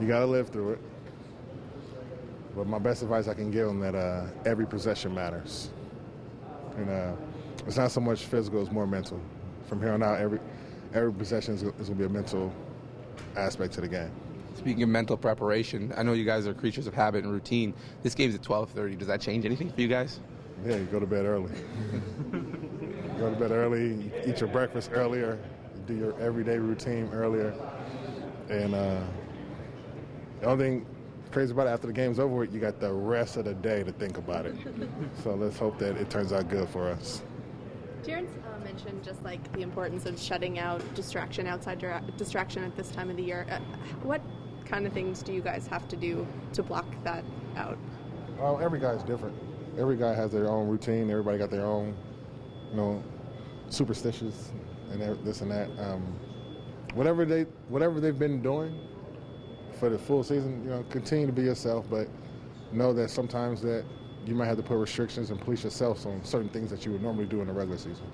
You got to live through it. But my best advice I can give them that every possession matters. And it's not so much physical, it's more mental. From here on out, every possession is going to be a mental aspect to the game. Speaking of mental preparation, I know you guys are creatures of habit and routine. This game's at 12:30. Does that change anything for you guys? Yeah, you go to bed early. You go to bed early, you eat your breakfast earlier, you do your everyday routine earlier. And the only thing crazy about it, after the game's over with, you got the rest of the day to think about it. So let's hope that it turns out good for us. Terrence mentioned just like the importance of shutting out distraction at this time of the year. What kind of things do you guys have to do to block that out? Well, every guy's different. Every guy has their own routine. Everybody got their own, superstitions and this and that. Whatever they've been doing for the full season, continue to be yourself, but know that sometimes that you might have to put restrictions and police yourself on certain things that you would normally do in the regular season.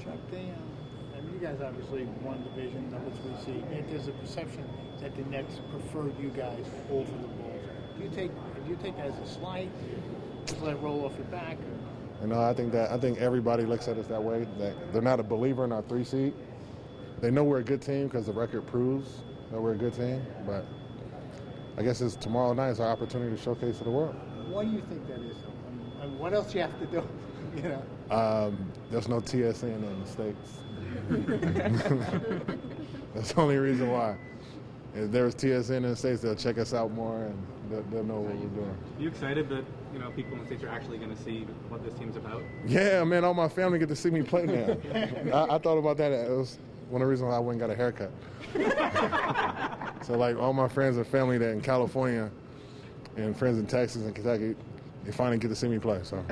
Chuck, you guys obviously won division, number 3 seed, and there's a perception that the Nets prefer you guys over the Bulls. Do you take that as a slight? Just let it roll off your back? I think everybody looks at us that way. That they're not a believer in our 3 seed. They know we're a good team because the record proves that we're a good team. But I guess it's tomorrow night is our opportunity to showcase to the world. Why do you think that is? What else do you have to do? There's no TSN in the States. That's the only reason why. If there was TSN in the States, they'll check us out more and they'll know what we're doing. Are you excited that people in the States are actually going to see what this team's about? Yeah, man, all my family get to see me play now. I thought about that. It was one of the reasons why I went and got a haircut. So, all my friends and family that in California and friends in Texas and Kentucky, they finally get to see me play, so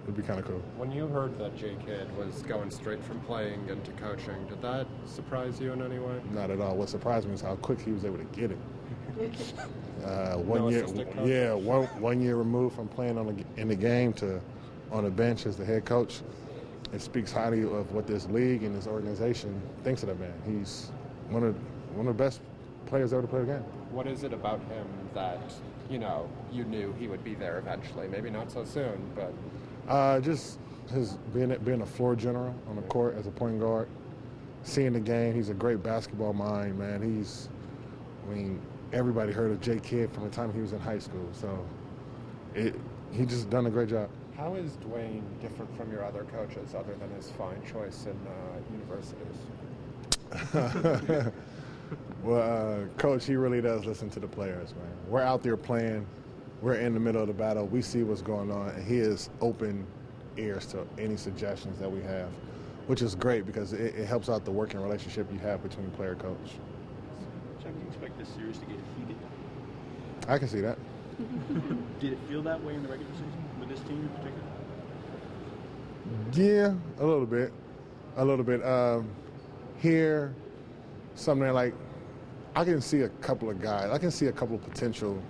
it'd be kind of cool. When you heard that J-Kid was going straight from playing into coaching, did that surprise you in any way? Not at all. What surprised me is how quick he was able to get it. 1 year removed from playing in the game to on the bench as the head coach. It speaks highly of what this league and this organization thinks of that man. He's one of the best players ever to play the game. What is it about him that you knew he would be there eventually? Maybe not so soon, but just his being a floor general on the court as a point guard, seeing the game. He's a great basketball mind, man. Everybody heard of J-Kid from the time he was in high school, so he just done a great job. How is Dwayne different from your other coaches other than his fine choice in universities? Well, Coach, he really does listen to the players, man. We're out there playing. We're in the middle of the battle. We see what's going on, and he is open ears to any suggestions that we have, which is great because it helps out the working relationship you have between player and coach. Chuck, do you expect this series to get heated? I can see that. Did it feel that way in the regular season with this team in particular? Yeah, a little bit. Here, something like I can see a couple of guys. I can see a couple of potential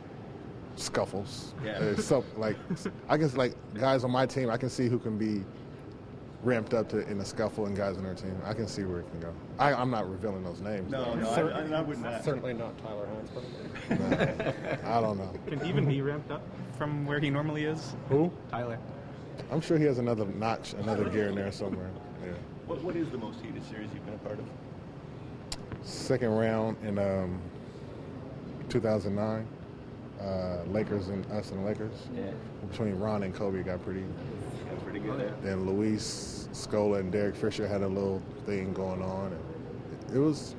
scuffles. Yeah. I guess guys on my team, I can see who can be ramped up in a scuffle, and guys on their team, I can see where it can go. I'm not revealing those names. No, I wouldn't. Certainly not Tyler Hansbrough. No, I don't know. Can he even be ramped up from where he normally is? Who? Tyler. I'm sure he has another notch, another gear in there somewhere. Yeah. What is the most heated series you've been a part of? Second round in 2009. Lakers and us and the Lakers. Yeah. Between Ron and Kobe got pretty good there. Then Luis Scola and Derek Fisher had a little thing going on. And it was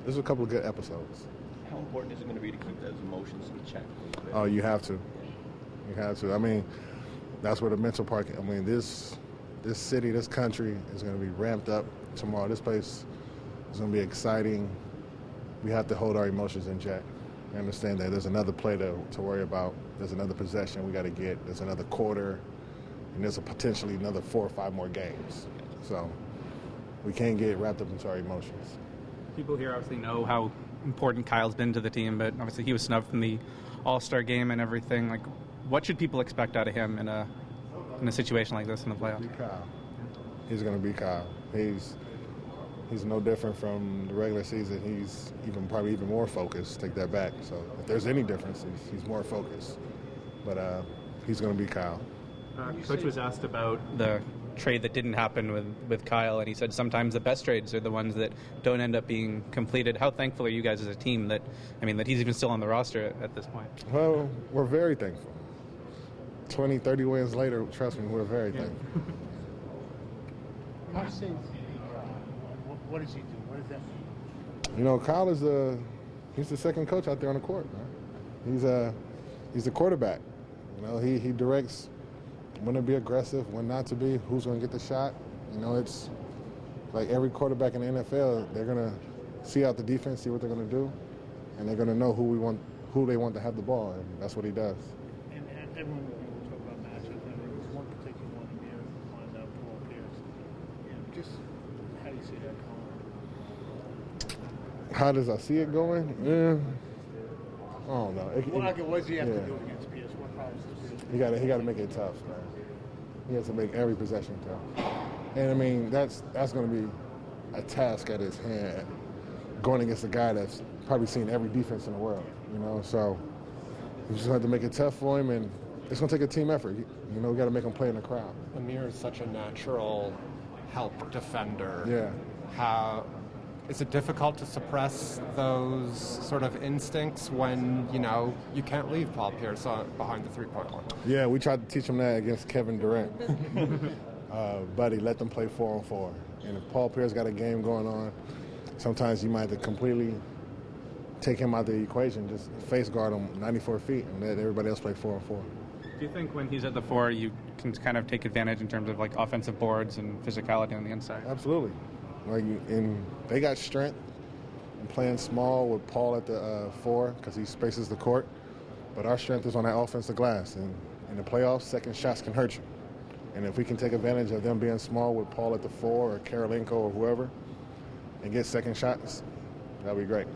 a couple of good episodes. How important is it going to be to keep those emotions in check? Oh, you have to. You have to. I mean, that's where the mental part. I mean, this city, this country is going to be ramped up tomorrow. This place is going to be exciting. We have to hold our emotions in check. I understand that there's another play to worry about. There's another possession we got to get. There's another quarter. And there's potentially another 4 or 5 more games. So we can't get wrapped up into our emotions. People here obviously know how important Kyle's been to the team, but obviously he was snubbed from the All-Star game and everything. Like, what should people expect out of him in a situation like this in the playoffs? Be Kyle. He's going to be Kyle. He's no different from the regular season. He's probably even more focused. Take that back. So if there's any difference, he's more focused. But he's going to be Kyle. Coach was asked about the trade that didn't happen with Kyle, and he said sometimes the best trades are the ones that don't end up being completed. How thankful are you guys as a team that he's even still on the roster at this point? Well, we're very thankful. 20, 30 wins later, trust me, we're very thankful. What does he do? What does that mean? You know, Kyle he's the second coach out there on the court, man. He's a quarterback. You know, he directs when to be aggressive, when not to be, who's going to get the shot. You know, it's like every quarterback in the NFL, they're going to see out the defense, see what they're going to do, and they're going to know who they want to have the ball, and that's what he does. And everyone will talk about matchup, and there was one particular one here on Paul Pierce. Just how do you see that going? How does I see it going? I don't know. What does he have to do against Pierce? What problems does he have? He got to make it tough, man. He has to make every possession tough. And I mean, that's going to be a task at his hand, going against a guy that's probably seen every defense in the world. You know, so we just have to make it tough for him, and it's going to take a team effort. You know, we got to make him play in the crowd. Amir is such a natural help defender. Yeah. Is it difficult to suppress those sort of instincts when, you can't leave Paul Pierce behind the three-point line? Yeah, we tried to teach him that against Kevin Durant. Buddy, let them play 4-on-4. And if Paul Pierce got a game going on, sometimes you might have to completely take him out of the equation, just face guard him 94 feet and let everybody else play 4-on-4. Do you think when he's at the 4, you can kind of take advantage in terms of like offensive boards and physicality on the inside? Absolutely. And they got strength in playing small with Paul at the 4 because he spaces the court. But our strength is on that offensive glass. And in the playoffs, second shots can hurt you. And if we can take advantage of them being small with Paul at the 4 or Karolinko or whoever and get second shots, that would be great.